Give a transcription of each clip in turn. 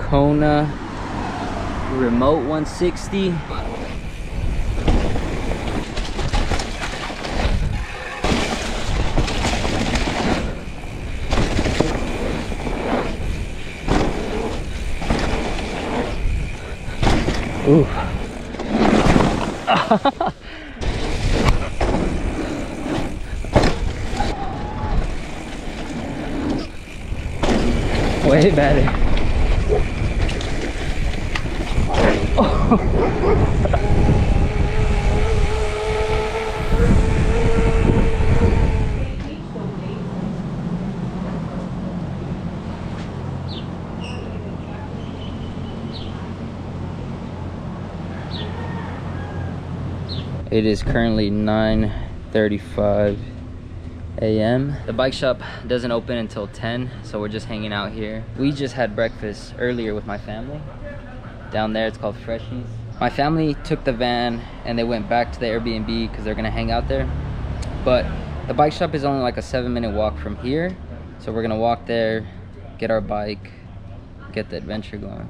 Kona remote 160. Ooh. Way better. Oh. It is currently 9:35 a.m. The bike shop doesn't open until 10, so we're just hanging out here. We just had breakfast earlier with my family. Down there, it's called Freshies. My family took the van and they went back to the Airbnb because they're gonna hang out there. But the bike shop is only like a 7-minute walk from here. So we're gonna walk there, get our bike, get the adventure going.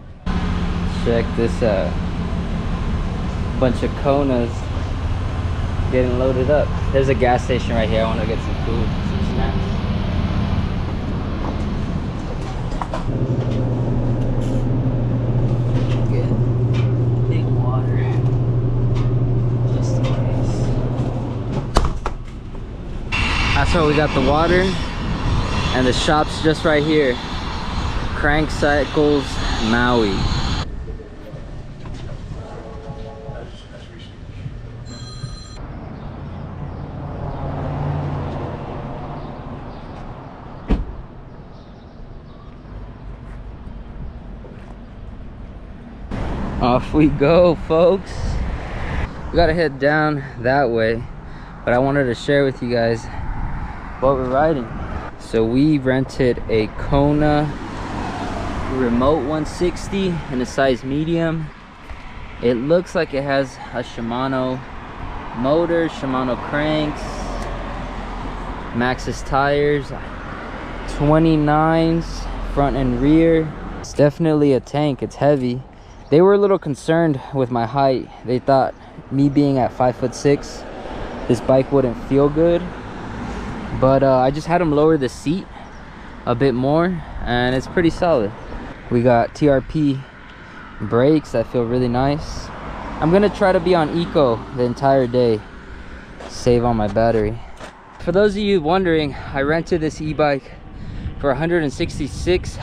Check this out. Bunch of Konas getting loaded up. There's a gas station right here. I want to get some food, some snacks. Get big water, just in case. That's where we got the water, and the shop's just right here. Krank Cycles, Maui. Off we go, folks. We gotta head down that way, but I wanted to share with you guys what we're riding. So we rented a Kona remote 160 in a size medium. It looks like it has a Shimano motor, Shimano cranks, Maxxis tires, 29s front and rear. It's definitely a tank. It's heavy. They were a little concerned with my height. They thought me being at 5'6", this bike wouldn't feel good. But I just had them lower the seat a bit more and it's pretty solid. We got TRP brakes that feel really nice. I'm gonna try to be on eco the entire day, save on my battery. For those of you wondering, I rented this e-bike for $166.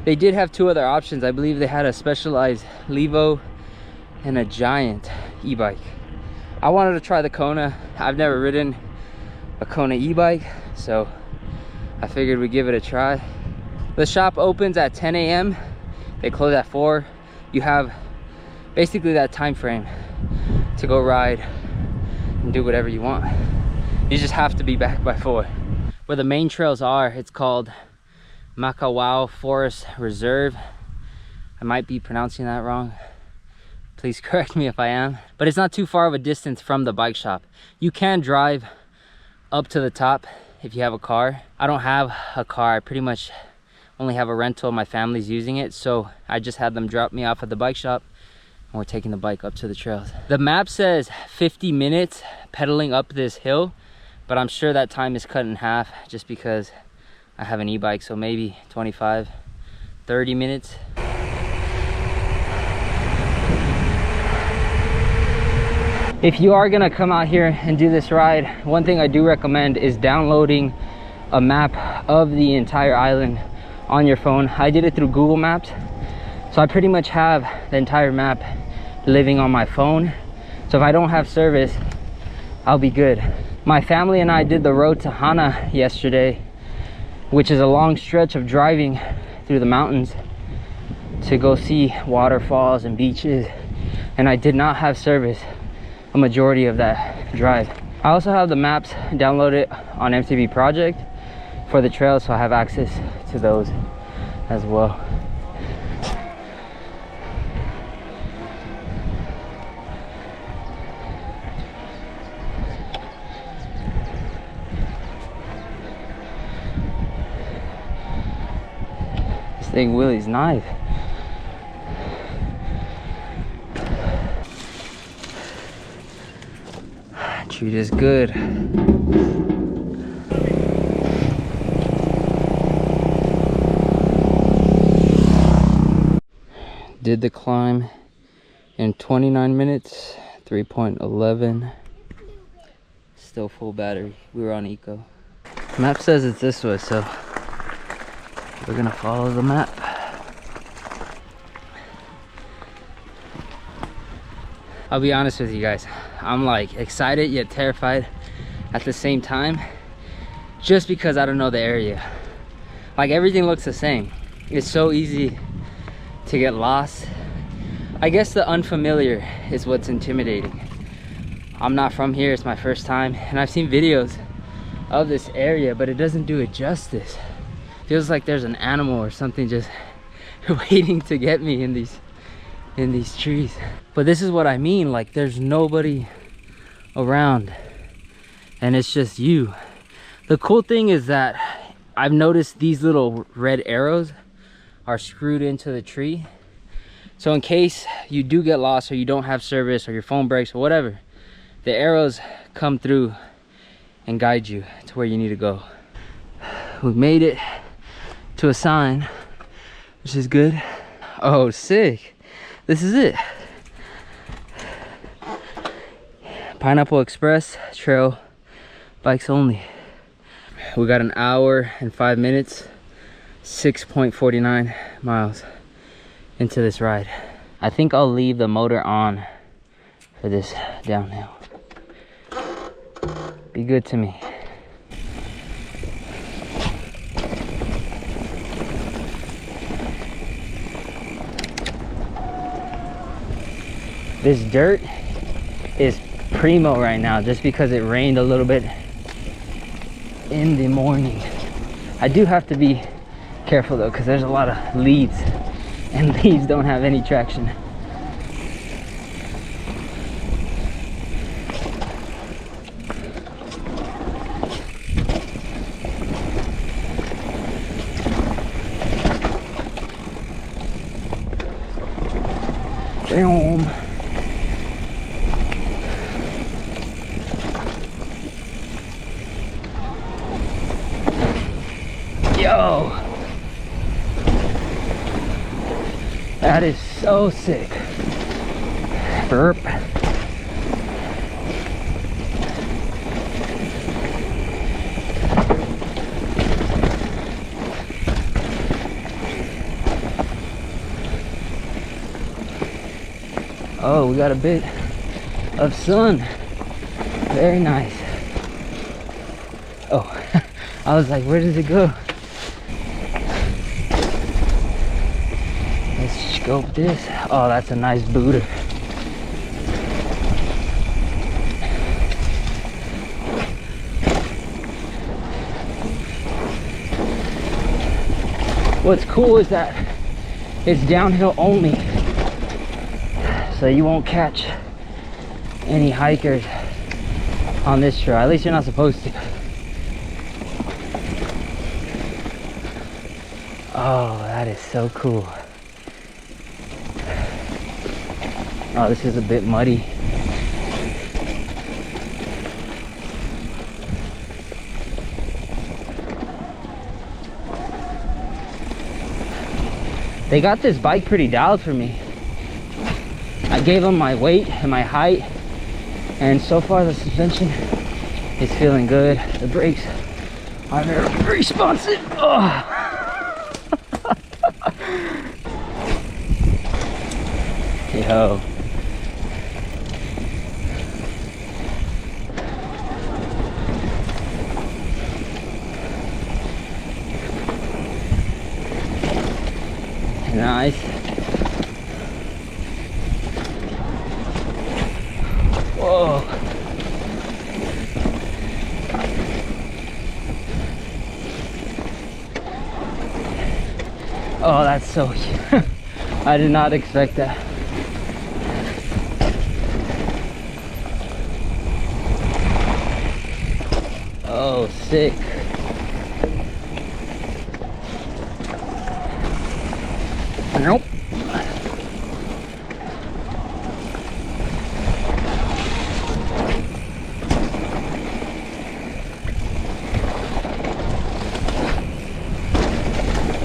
They did have two other options. I believe they had a Specialized Levo and a Giant e-bike. I wanted to try the Kona. I've never ridden a Kona e-bike, so I figured we'd give it a try. The shop opens at 10 a.m. They close at 4. You have basically that time frame to go ride and do whatever you want. You just have to be back by 4. Where the main trails are, it's called Makawao Forest Reserve. I might be pronouncing that wrong. Please correct me if I am. But it's not too far of a distance from the bike shop. You can drive up to the top if you have a car. I don't have a car. I pretty much only have a rental. My family's using it, so I just had them drop me off at the bike shop and we're taking the bike up to the trails. The map says 50 minutes pedaling up this hill, but I'm sure that time is cut in half just because I have an e-bike, so maybe 25, 30 minutes. If you are gonna come out here and do this ride, one thing I do recommend is downloading a map of the entire island on your phone. I did it through Google Maps, so I pretty much have the entire map living on my phone. So if I don't have service, I'll be good. My family and I did the road to Hana yesterday, which is a long stretch of driving through the mountains to go see waterfalls and beaches, and I did not have service a majority of that drive. I also have the maps downloaded on MTB project for the trails, so I have access to those as well. thing Willie's knife. Treat is good. Did the climb in 29 minutes, 3.11. Still full battery. We were on eco. Map says it's this way, so we're gonna follow the map. I'll be honest with you guys, I'm like excited yet terrified at the same time, just because I don't know the area. Like everything looks the same. It's so easy to get lost. I guess the unfamiliar is what's intimidating. I'm not from here, it's my first time, and I've seen videos of this area, but it doesn't do it justice. Feels like there's an animal or something just waiting to get me in these trees. But this is what I mean, like there's nobody around and it's just you. The cool thing is that I've noticed these little red arrows are screwed into the tree, so in case you do get lost or you don't have service or your phone breaks or whatever, the arrows come through and guide you to where you need to go. We've made it to a sign, which is good. Oh, sick. This is it. Pineapple Express Trail, bikes only. We got an hour and 5 minutes, 6.49 miles into this ride. I think I'll leave the motor on for this downhill. Be good to me. This dirt is primo right now just because it rained a little bit in the morning. I do have to be careful though, because there's a lot of leaves and leaves don't have any traction. Boom. Yo, that is so sick. Burp. Oh, we got a bit of sun. Very nice. Oh, I was like, where does it go? Let's scope this. Oh, that's a nice booter. What's cool is that it's downhill only, so you won't catch any hikers on this trail. At least you're not supposed to. Oh, that is so cool. Oh, this is a bit muddy. They got this bike pretty dialed for me. I gave them my weight and my height, and so far the suspension is feeling good. The brakes are very responsive. Oh. Yo. Nice. Whoa. Oh, that's so cute. I did not expect that. Oh, sick. Nope.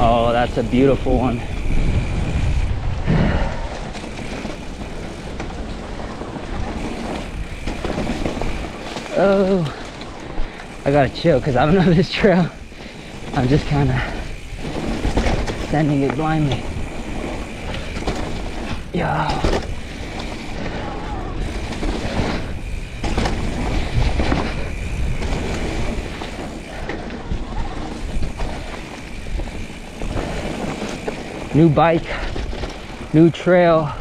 Oh, that's a beautiful one. Oh, I gotta chill because I don't know this trail. I'm just kind of sending it blindly. Yo. New bike, new trail,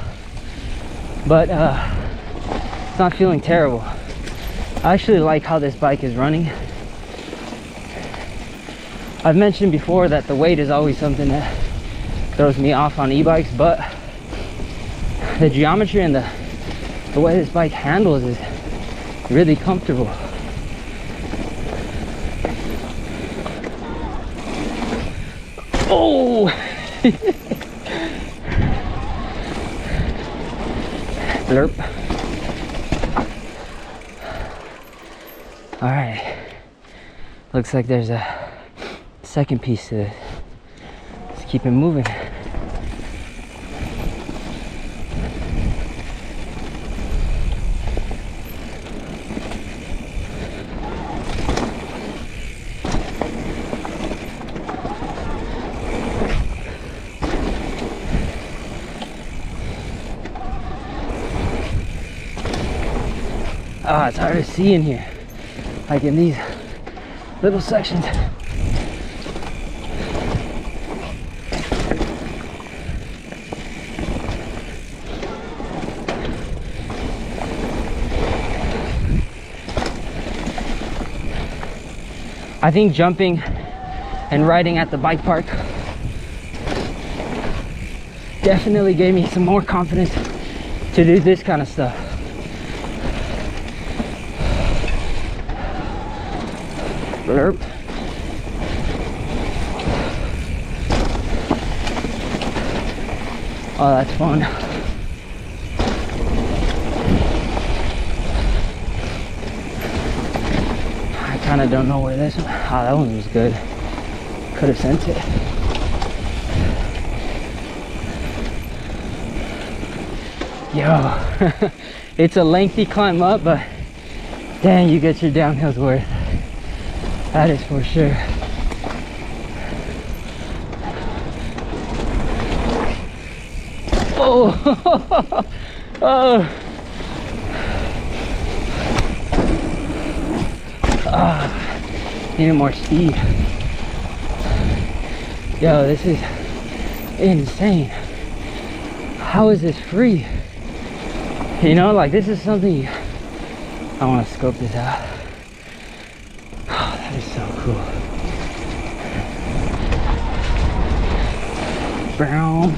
but it's not feeling terrible. I actually like how this bike is running. I've mentioned before that the weight is always something that throws me off on e-bikes, but the geometry and the way this bike handles is really comfortable. Oh! Blurp. All right, looks like there's a second piece to this. Let's keep it moving. Ah, it's hard to see in here, like in these little sections. I think jumping and riding at the bike park definitely gave me some more confidence to do this kind of stuff. Blurp. Oh, that's fun. I kind of don't know where this one. Oh, that one was good. Could have sent it. Yo, it's a lengthy climb up, but dang, you get your downhill's worth. That is for sure. Oh, oh. Needed more speed. Yo, this is insane. How is this free? You know, like this is something I want to scope this out. That is so cool. Brown.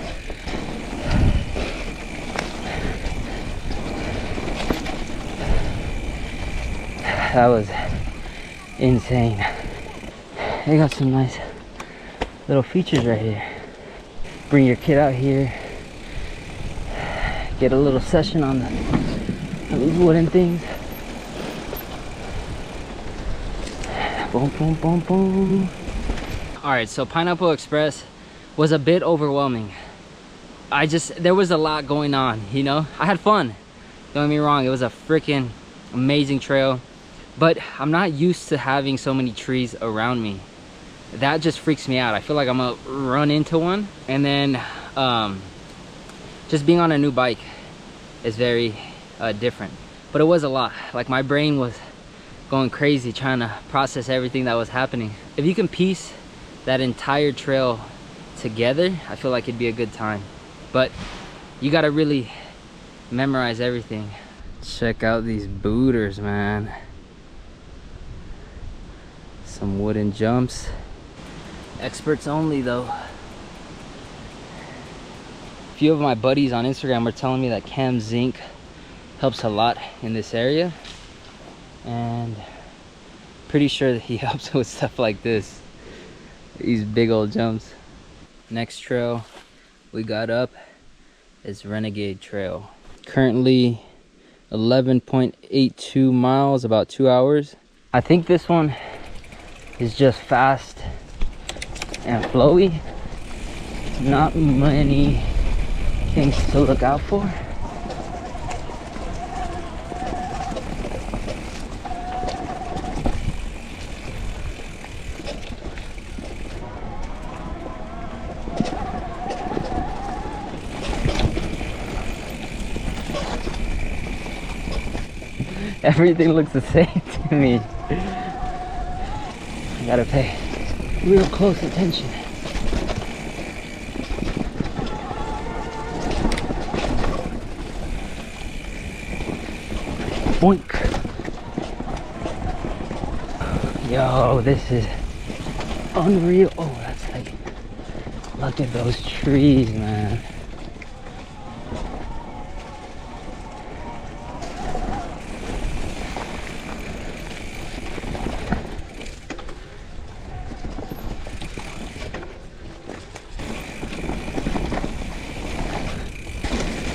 That was insane. They got some nice little features right here. Bring your kid out here. Get a little session on these wooden things. Boom, boom, boom, boom. All right, so Pineapple Express was a bit overwhelming. There was a lot going on, you know? I had fun, don't get me wrong. It was a freaking amazing trail, but I'm not used to having so many trees around me. That just freaks me out. I feel like I'm gonna run into one. And then just being on a new bike is very different. But it was a lot. Like my brain was going crazy trying to process everything that was happening. If you can piece that entire trail together, I feel like it'd be a good time. But you gotta really memorize everything. Check out these booters, man. Some wooden jumps. Experts only though. A few of my buddies on Instagram were telling me that Cam Zinc helps a lot in this area, and pretty sure that he helps with stuff like this, these big old jumps. Next trail, we got up is Renegade Trail. Currently 11.82 miles, about 2 hours. I think this one is just fast and flowy. Not many things to look out for. Everything looks the same to me. I gotta pay real close attention. Boink. Yo, this is unreal. Oh, that's like, look at those trees, man.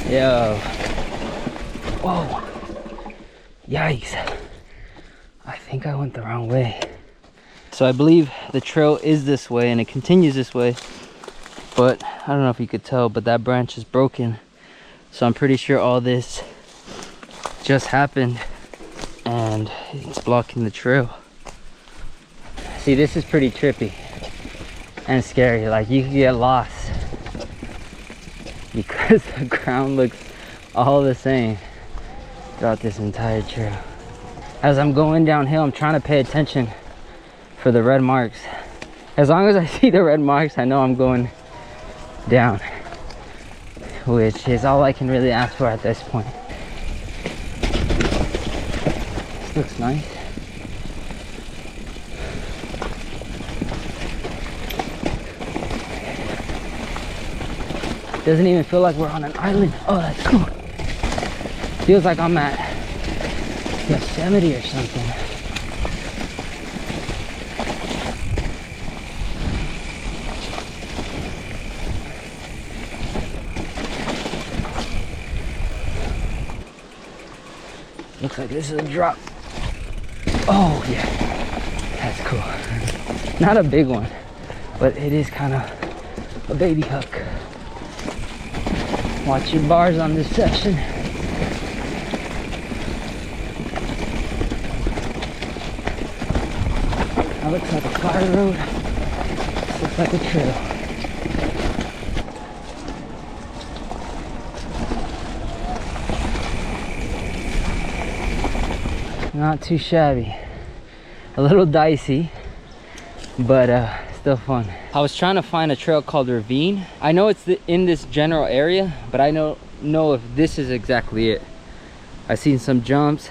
Yo. Whoa. Yikes. I think I went the wrong way. So I believe the trail is this way and it continues this way. But I don't know if you could tell, but that branch is broken. So I'm pretty sure all this just happened and it's blocking the trail. See, this is pretty trippy and scary. Like, you could get lost because the ground looks all the same throughout this entire trail. As I'm going downhill, I'm trying to pay attention for the red marks. As long as I see the red marks, I know I'm going down, which is all I can really ask for at this point. This looks nice. Doesn't even feel like we're on an island. Oh, that's cool. Feels like I'm at Yosemite or something. Looks like this is a drop. Oh yeah, that's cool. Not a big one, but it is kind of a baby hook. Watch your bars on this section. That looks like a fire road. This looks like a trail. Not too shabby. A little dicey, but still fun. I was trying to find a trail called Ravine. I know it's in this general area, but I don't know if this is exactly it. I've seen some jumps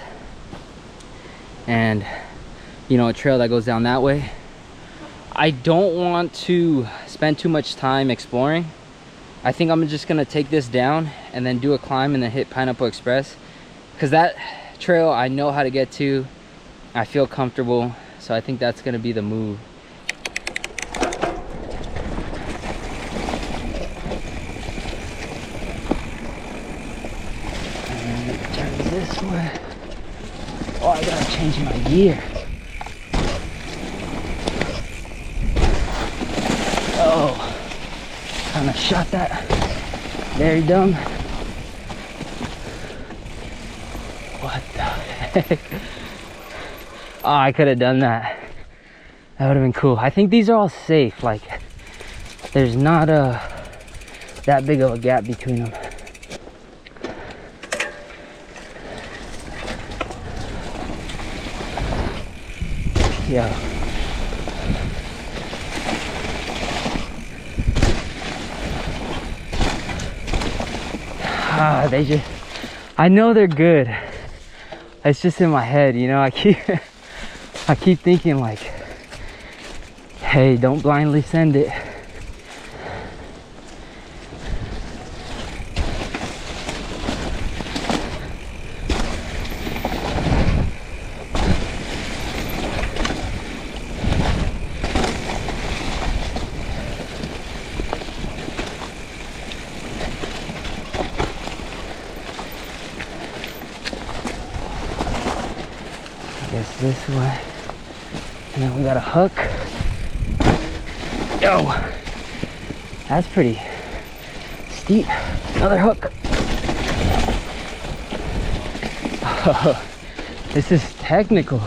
and, you know, a trail that goes down that way. I don't want to spend too much time exploring. I think I'm just gonna take this down and then do a climb and then hit Pineapple Express, because that trail I know how to get to. I feel comfortable, so I think that's gonna be the move. And turn this way. Oh, I gotta change my gear. Oh, kind of shot that. Very dumb. What the heck? Oh, I could have done that. That would have been cool. I think these are all safe. Like, there's not that big of a gap between them. Yeah. Ah, they just, I know they're good. It's just in my head, you know. I keep thinking like, hey, don't blindly send it. this way. And then we got a hook. Yo, that's pretty steep. Another hook. Oh, this is technical.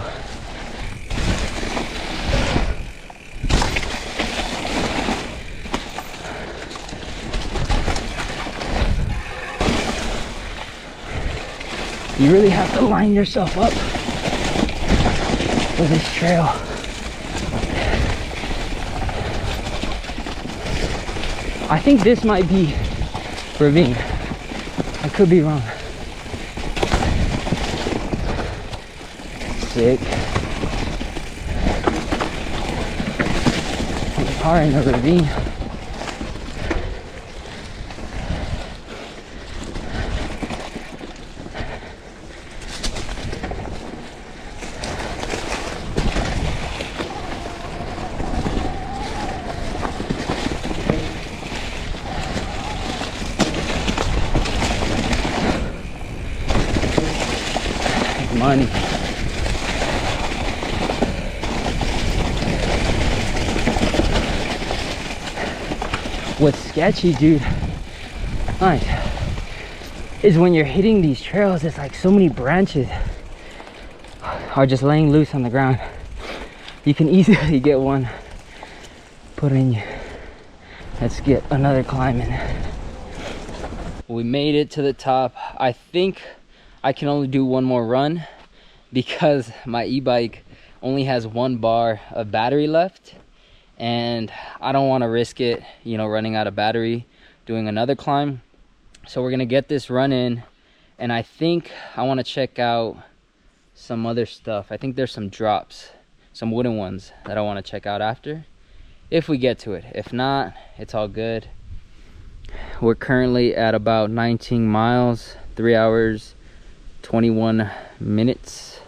You really have to line yourself up for this trail. I think this might be ravine. I could be wrong. Sick. We are in a ravine. Money. What's sketchy, dude, nice, is when you're hitting these trails, it's like so many branches are just laying loose on the ground. You can easily get one put in you. Let's get another climb in. We made it to the top. I think I can only do one more run because my e-bike only has 1 bar of battery left, and I don't want to risk it, you know, running out of battery doing another climb. So we're gonna get this run in, and I think I want to check out some other stuff. I think there's some drops, some wooden ones that I want to check out after, if we get to it. If not, it's all good. We're currently at about 19 miles, 3 hours 21 minutes.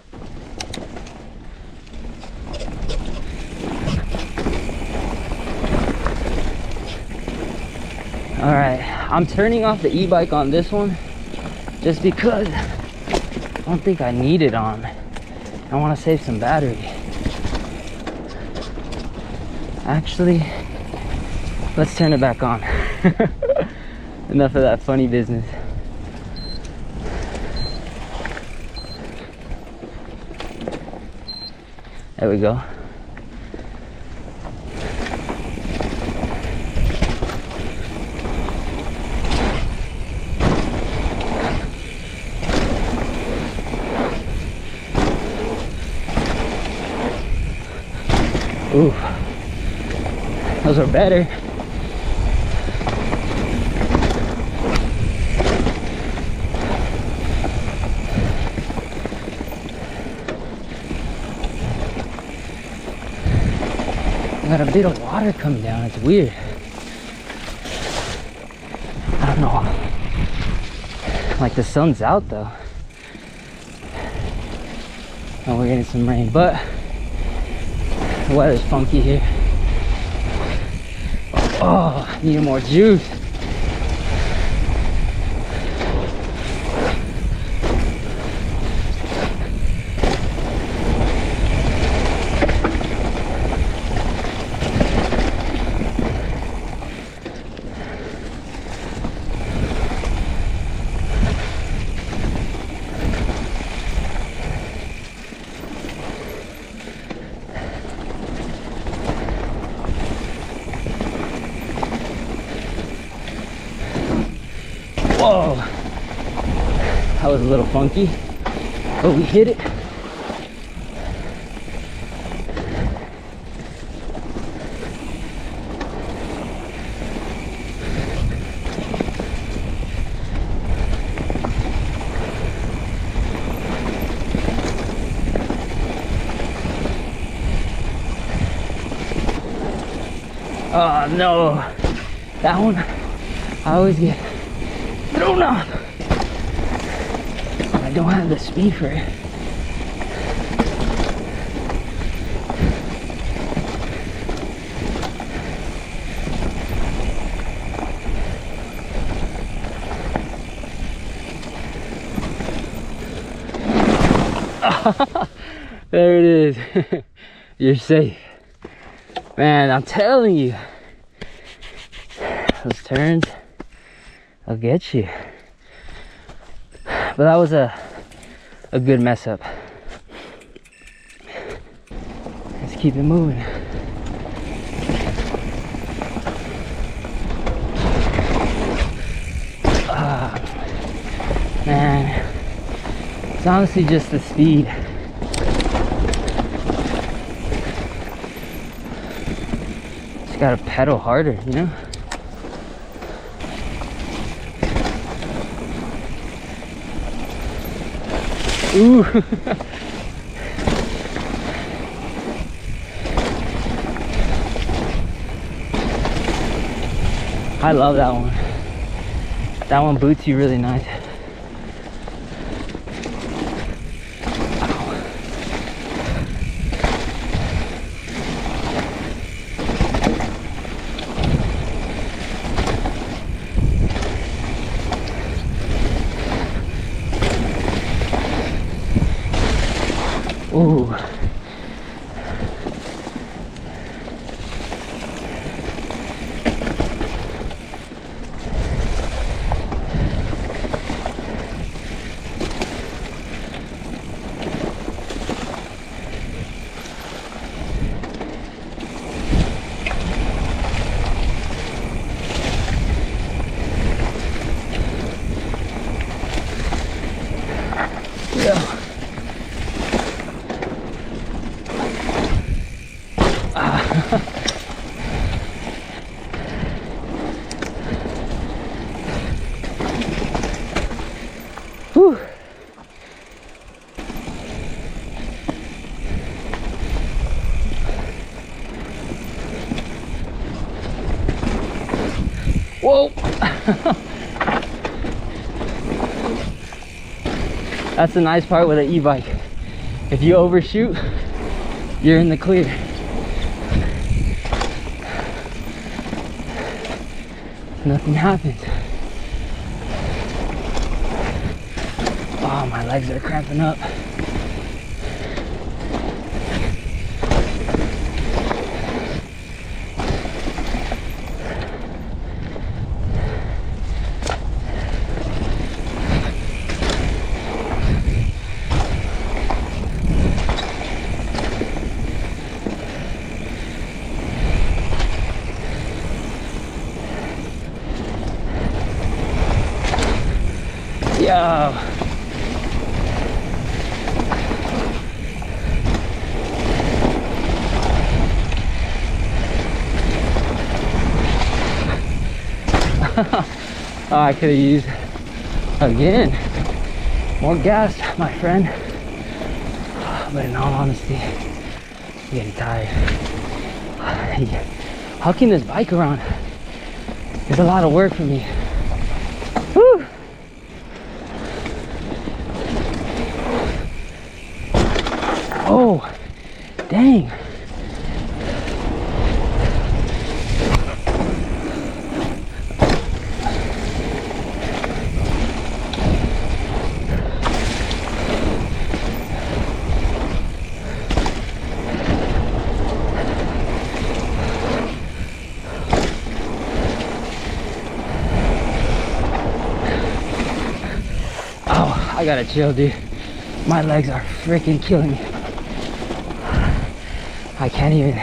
All right, I'm turning off the e-bike on this one just because I don't think I need it on. I want to save some battery. Actually, let's turn it back on. Enough of that funny business. There we go. Ooh, those are better. Got a bit of water coming down. It's weird. I don't know. Like the sun's out though. And we're getting some rain, but the weather's funky here. Oh, I need more juice. Whoa, that was a little funky, but we hit it. Oh no, that one I always get thrown off. I don't have the speed for it. There it is. You're safe. Man, I'm telling you. Those turns, I'll get you. But that was a good mess up. Let's keep it moving. Man, it's honestly just the speed. Just gotta pedal harder, you know? Ooh. I love that one. That one boots you really nice. Ooh. Yeah. Whew. Whoa. That's the nice part with an e-bike. If you overshoot, you're in the clear. Nothing happens. Oh, my legs are cramping up. Yo. Oh, I could have used again more gas, my friend. But in all honesty, I'm getting tired. Hucking this bike around is a lot of work for me. Whew. Oh, dang. Oh, I gotta chill, dude. My legs are freaking killing me. I can't even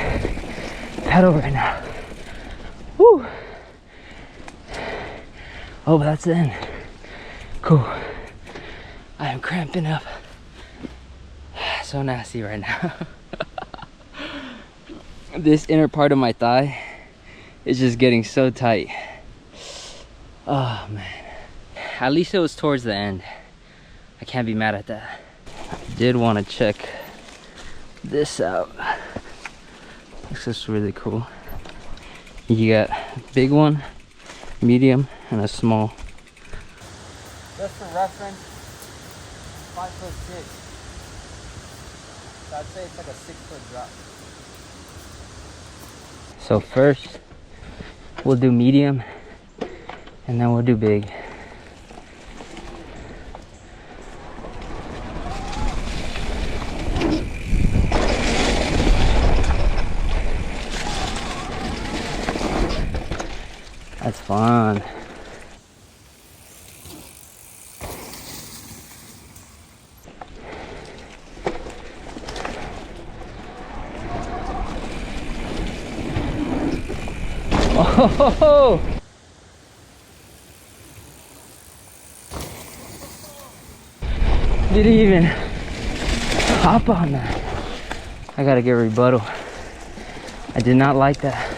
pedal right now. Woo! Oh, but that's the end. Cool. I am cramping up. So nasty right now. This inner part of my thigh is just getting so tight. Oh man. At least it was towards the end. I can't be mad at that. I did want to check this out. This is really cool. You got a big one, medium, and a small. Just for reference, 5'6". So I'd say it's like a 6-foot drop. So first, we'll do medium, and then we'll do big. Oh, didn't even hop on that. I gotta get a rebuttal. I did not like that.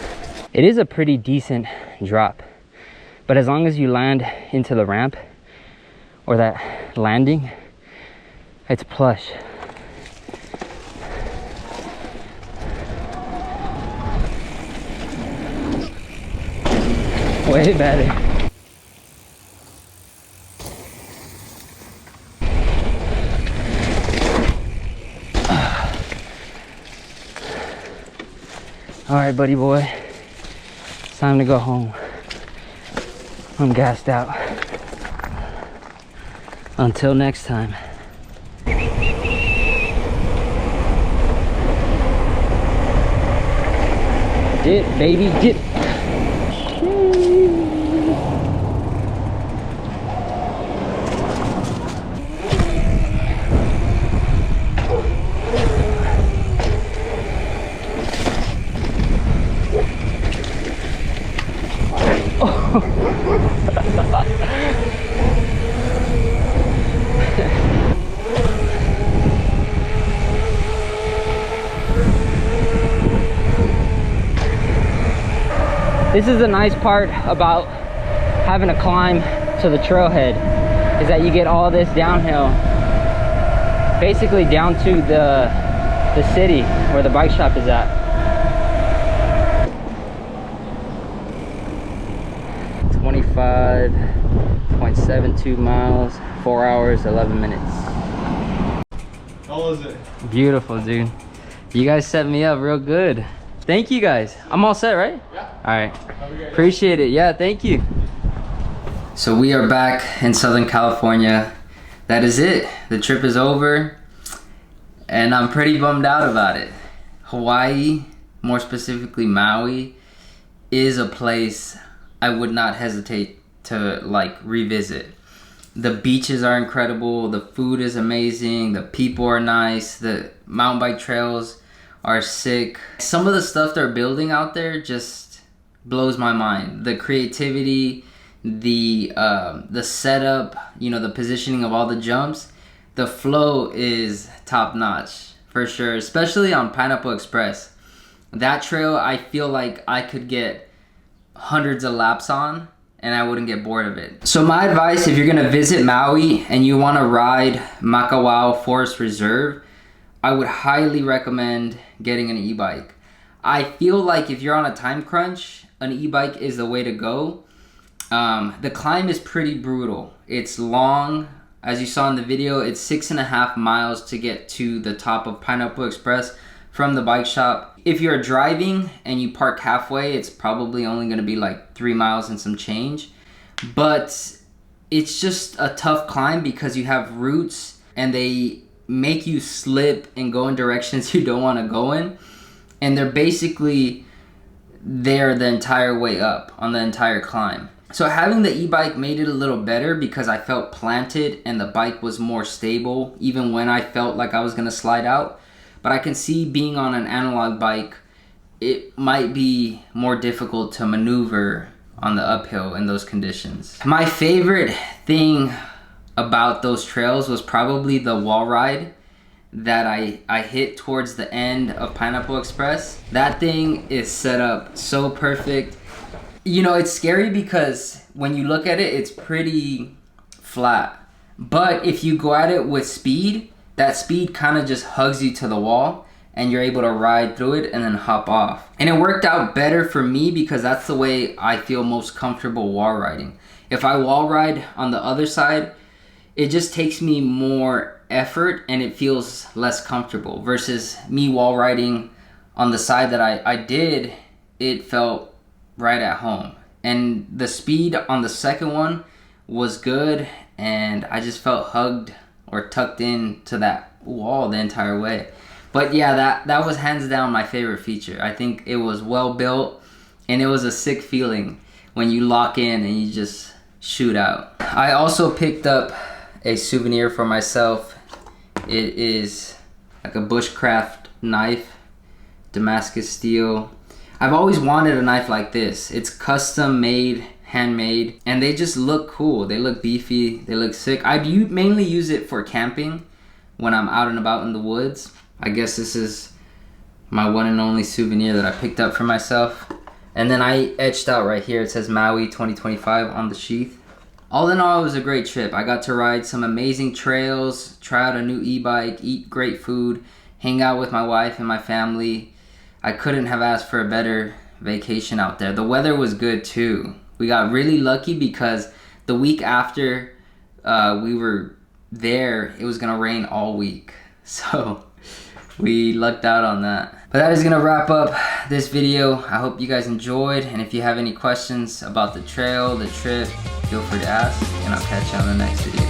It is a pretty decent drop, but as long as you land into the ramp or that landing, it's plush. Way better. All right, buddy boy, it's time to go home. I'm gassed out. Until next time. Dip, baby, dip. This is the nice part about having to climb to the trailhead, is that you get all this downhill, basically down to the city where the bike shop is at. 25.72 miles, 4 hours, 11 minutes. How was it? Beautiful, dude. You guys set me up real good. Thank you guys. I'm all set, right? Yeah. All right. Appreciate it. Yeah, thank you. So we are back in Southern California. That is it. The trip is over. And I'm pretty bummed out about it. Hawaii, more specifically Maui, is a place I would not hesitate to like revisit. The beaches are incredible. The food is amazing. The people are nice. The mountain bike trails are sick. Some of the stuff they're building out there just blows my mind. The creativity, the setup, you know, the positioning of all the jumps, the flow is top notch for sure, especially on Pineapple Express. That trail, I feel like I could get hundreds of laps on and I wouldn't get bored of it. So my advice, if you're gonna visit Maui and you wanna ride Makawao Forest Reserve, I would highly recommend getting an e-bike. I feel like if you're on a time crunch, an e-bike is the way to go. The climb is pretty brutal. It's long. As you saw in the video, it's 6.5 miles to get to the top of Pineapple Express from the bike shop. If you're driving and you park halfway, it's probably only gonna be like 3 miles and some change. But it's just a tough climb because you have roots and they make you slip and go in directions you don't want to go in, and they're basically there the entire way up on the entire climb. So having the e-bike made it a little better because I felt planted and the bike was more stable even when I felt like I was gonna slide out. But I can see being on an analog bike, it might be more difficult to maneuver on the uphill in those conditions. My favorite thing about those trails was probably the wall ride that I hit towards the end of Pineapple Express. That thing is set up so perfect. You know, it's scary because when you look at it, it's pretty flat. But if you go at it with speed, that speed kind of just hugs you to the wall and you're able to ride through it and then hop off. And it worked out better for me because that's the way I feel most comfortable wall riding. If I wall ride on the other side, it just takes me more effort and it feels less comfortable versus me wall riding on the side that I did, it felt right at home. And the speed on the second one was good and I just felt hugged or tucked in to that wall the entire way. But yeah, that was hands down my favorite feature. I think it was well built and it was a sick feeling when you lock in and you just shoot out. I also picked up a souvenir for myself. It is like a bushcraft knife, Damascus steel. I've always wanted a knife like this. It's custom made, handmade, and they just look cool. They look beefy, they look sick. I mainly use it for camping when I'm out and about in the woods. I guess this is my one and only souvenir that I picked up for myself. And then I etched out right here, it says Maui 2025 on the sheath. All in all, it was a great trip. I got to ride some amazing trails, try out a new e-bike, eat great food, hang out with my wife and my family. I couldn't have asked for a better vacation out there. The weather was good too. We got really lucky because the week after we were there, it was gonna rain all week. So we lucked out on that. But that is gonna wrap up this video. I hope you guys enjoyed, and if you have any questions about the trail, the trip, feel free to ask, and I'll catch you on the next video.